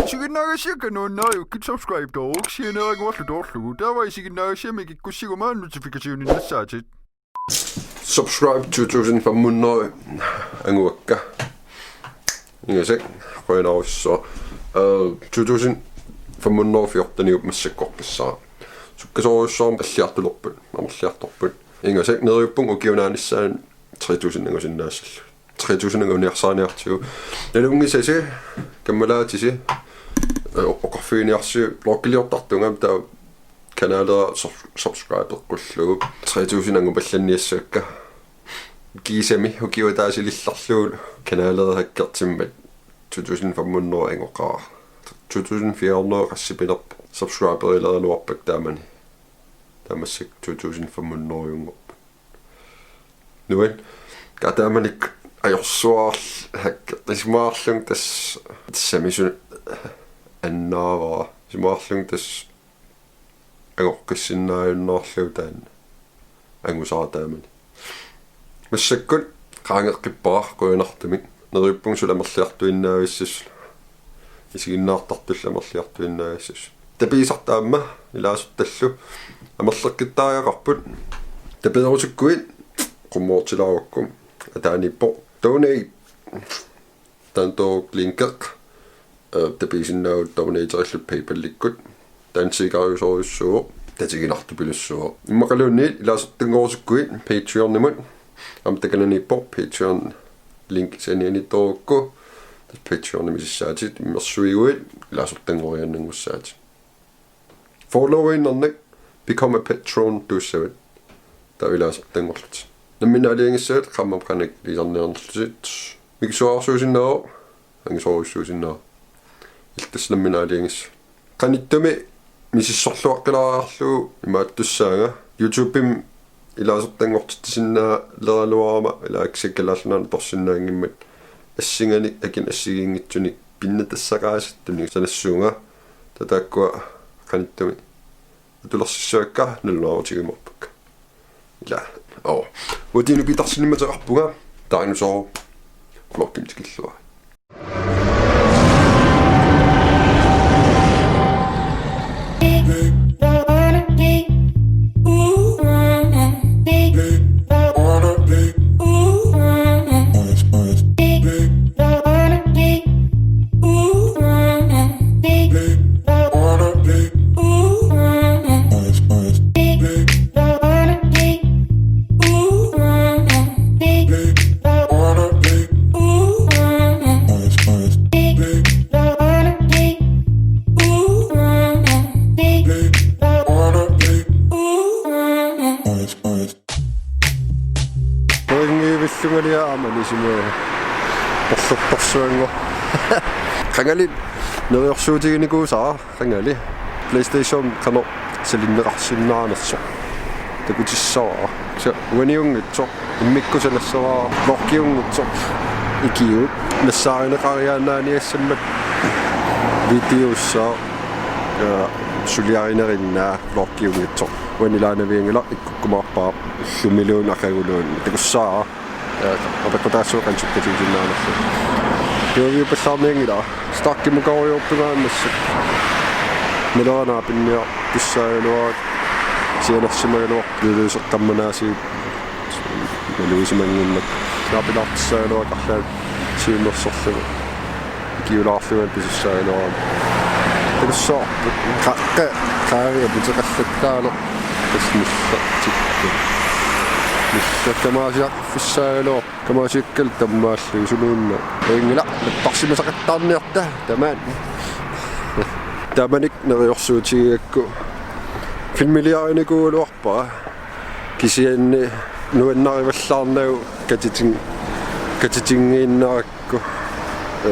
Sige nagasiga no naayukit subscribe doog siinaag walludoorlugu taavaisiga nagasiamikik kussigumaa notificationinnassaatit subscribe 2500 anguakka ingasek qoinarussua 2514 massakkorpissaa sukkasoorussuarm alliartulorput amерлиartorput ingasek neriuppung ukiunaanissaan 3000 angusinnaassалlu 3000 anguniarsaaniartigu nalungisasi kammalaatisi oqorfiiniarsi blokkiliortartungam taa kanaalera subscribe-eqqullugu 3000 angupallanniassakka kiisami ukiutaasilislarlugu kanaalera hakkertimmat 2500 angoqaa 2400 qassipinerp subscriber-ileriluarpak taamani taamassak 2500 yungorp nuan kataamanik ajorsuarl hakkertismaarlung tas samisun annaavara simaarlung tas angortissinnaavat taan angusaataamani massakkun qaangeqqippara quinartumik neriuppung sulamerliartuinnaavissas isiginnaartartullamerliartuinnaavissas tapiisartaamma ilaasuttallu amerlerkittaariaqarput tapiderusukkuit qummoortilaaruakkum ataanippo donate tanto linkeq tapiisinnaavut donaterillut PayPal-likkut tansigarusorussuu tatiginartupilussuo immaqaluunniit ilaasertungorusukkuit Patreon-nimut amtakananippo Patreon link sanianitorukku tas Patreon-nimisissaatit immersuiguit ilaasertungoriannangussaati followinnernak become a patron tuussavat taa ilaasertungorlut namminaaliangissaat qammapqanak liisarniarnerlusit miksuarsuusinnaaro angisoruissuusinnaaro iltas namminaaliangissa qanittumi misissorluaqqilaraarlugu imaattussaanga YouTubem ilaasertangortissinnaa leraluarama ilaaksakkalaallunaana torsinnaangimmat assinganik akin assigiingitsunik pinnatassaqaasattunik sanassuunga tataakkua qanittumi atulersissuakka nalunaarutigimerpakka ila utiinupitarsinimmateqarpunga taarinusoru vlogimtikillua Qangali neriorsuutiginikuusaa Qangali PlayStation qano salinneqarsinnaanerso takutissawaa sa waniungitso immikkusalassawaa lorkiungitso ikiut nassaarinеqariaanaaniassammat videossaa suliarinerinnaa lorkiungitso wanilaanaviingila ikkukkumaarpaa lummiluun aqaguluun takussaa apaqutaassuuqansukkatiginnaanerso Joviupassaarniangila starkimukariorpungaannassa nileraanaa pinnia tussaajaluaat sianersimagaluar luluusertamanaasiit naluisimanginnak naapilaartissaajaluat arlaat siunersorlugu ikiulaarlugan pisissaajaluaam takussaa qaaria puteqallatkaalo tasnillertikku kamaasiaqfissaajaloo kamaasiakkal tammaallugu suluunna ingila parsimasaqattaarniarta tamaan tamanik neriorsuutigakku filmiliarinikuuluarpaa kisianni nuannarivallaarnagu katitingiinnarakku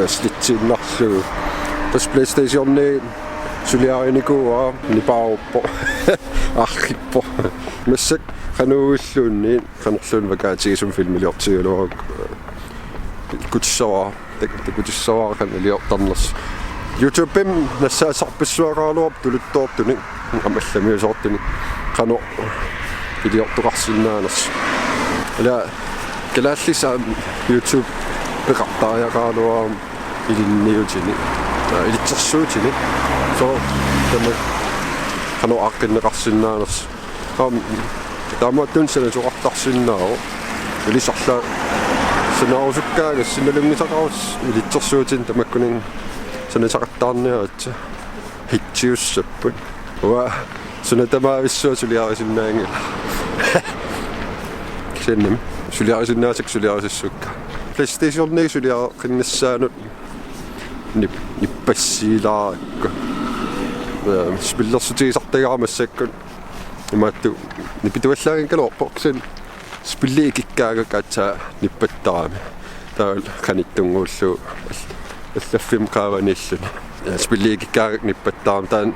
slitsiinnarlugu tas PlayStation-ni suliarinikuuaa nipaaruppo arrippo massak qanuulluunni qanerluun vakaatigisum filmiliortigaluaq kutsawaa qanaliortarners YouTubem nassaasarpissuaqaaluarp tuluttoortuni amallamiusoortuni qano iliortuqarsinnaaners ala kalaallisaa YouTube peqartaariaqaaluarum ilinniutini ilitsersuutini so tama qanu aqqinneqarsinnaanerс taamattun sanasuqartarsinnaaru ilisarla sanarusukkaanga sinalungisaqarus ilitsersuutin tamakkunin sanasaqartaarniaratsa hitsiussapput wa sunatamaavissua suliarisinnaangila kisennim suliarisinnaasik suliarisissukka PlayStation suliaqinnissaanut nippassiilaarakku spillersutigisartagaarmassakkun imaattu nipituallaagin kalorporksen spilliikikkaaga nippattaraami taal qanittunguullu allaffim qaavanilluni spilliikikkaaga nippattaram taan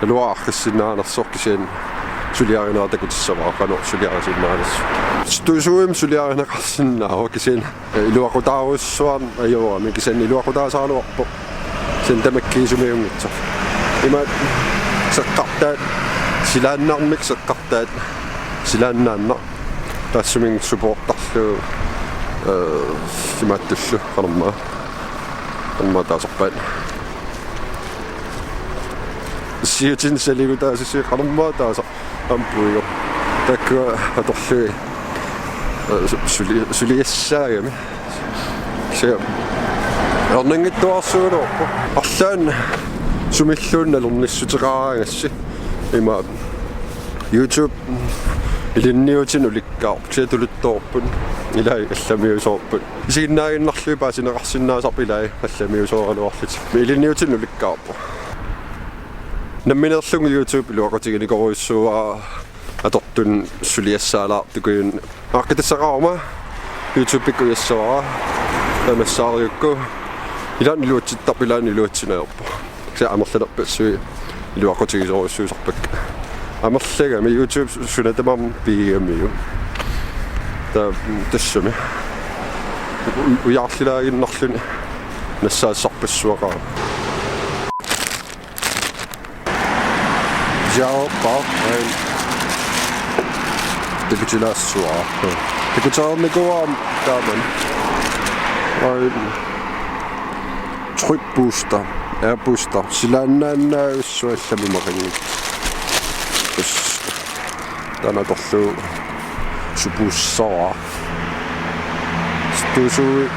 luaarqissinnaanarsorkiseen suliarinaartakutissavaa qano suliarisinnaanas stusuim suliarinaqarsinnaaru kiseen iluaqutaaruussuan ajoorami kiseen iluaqutaasaaluarpo sen tamakkiisumiungitsa ima seqqartaat silaannarmik seqqartaat silaannaanna taassuming supportarlu simattullu qanermaa taasarpaat siutin saligutaasissi qanermaa taasa ampuigo takkua atorlui suliassaagami se ornangittuarsuulorpo arlaan sumilluunnalornissuteraangassi ima YouTube ilinniutin ulikkaarp tuluttoorpun ilai allamiusoorpun isiginnaaginnarlui paasineqarsinnaasarp ilai allamiusoораluarlut ilinniutin ulikkaarp namminerlungu YouTube iluaqutiginikoruissuaa atortun suliassaalaartukuyun aaqqitassaqaruma YouTube ikkuyassavara tamassaariukku ilaan iluatsittarp ilaan iluatsineerpo se amerlalerpassui iluaqutigisoruissuusarpak amerlagami YouTube sunatamam piigamiu tassumi ujaarlilaaginnarluni nassaassarpassuaqaa Jaupa digitalassua digitaalnikuam taaman trykbooster airbooster silaannaannaauissuallamimaqingi tanatorlu supuussara stusui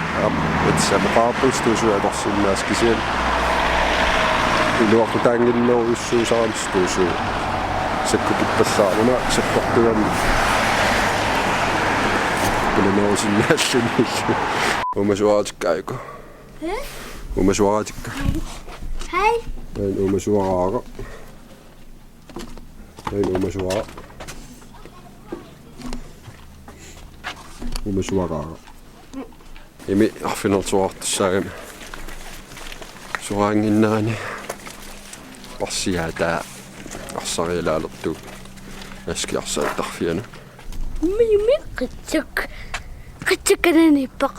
etsamaqaapustusui atorsinnaaskisien iluaqutaanginneruissuusaaram stusui sakkupippallaaruna sapportugam kulenerusinnaalluni umasuaratikkaaiku umasuaratikka Hej. Ein umasuaraara ein umasuaraara imi arfinertuartussaagami suraanginnaani parsiaataa arsarialaalertu askiarsaattarfianu Mimi qitsakananiippaq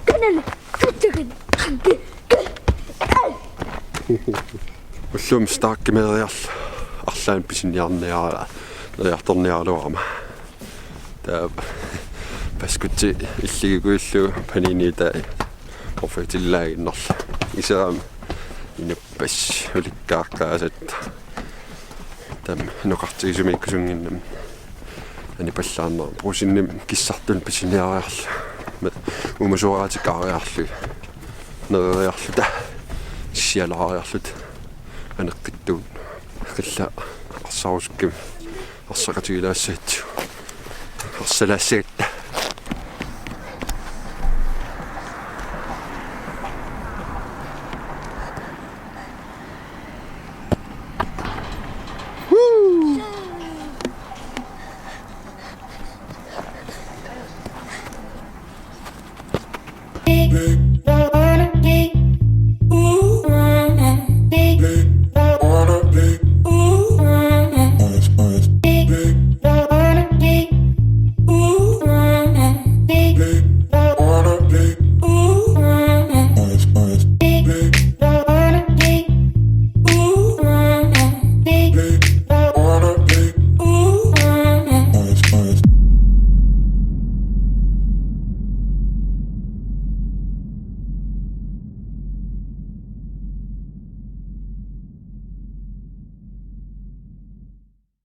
kanani qitsakan ullum staakkimeriarla arlaan pisinniarniara neriartorniaruarma taa paskutti illigikuillu paniniitai orfitillaaginnerla iseraam inuppas ulikkaarkaasat tam noqartigisumikkusunginnam ani pallaarner brusinnim kissartun pisinniariarla umasuaraatikaariarlu neriarluta sialaariarlut aneqqittuun qilla arsarusukkim arsaqatigilaassaatsu arsalaassaatta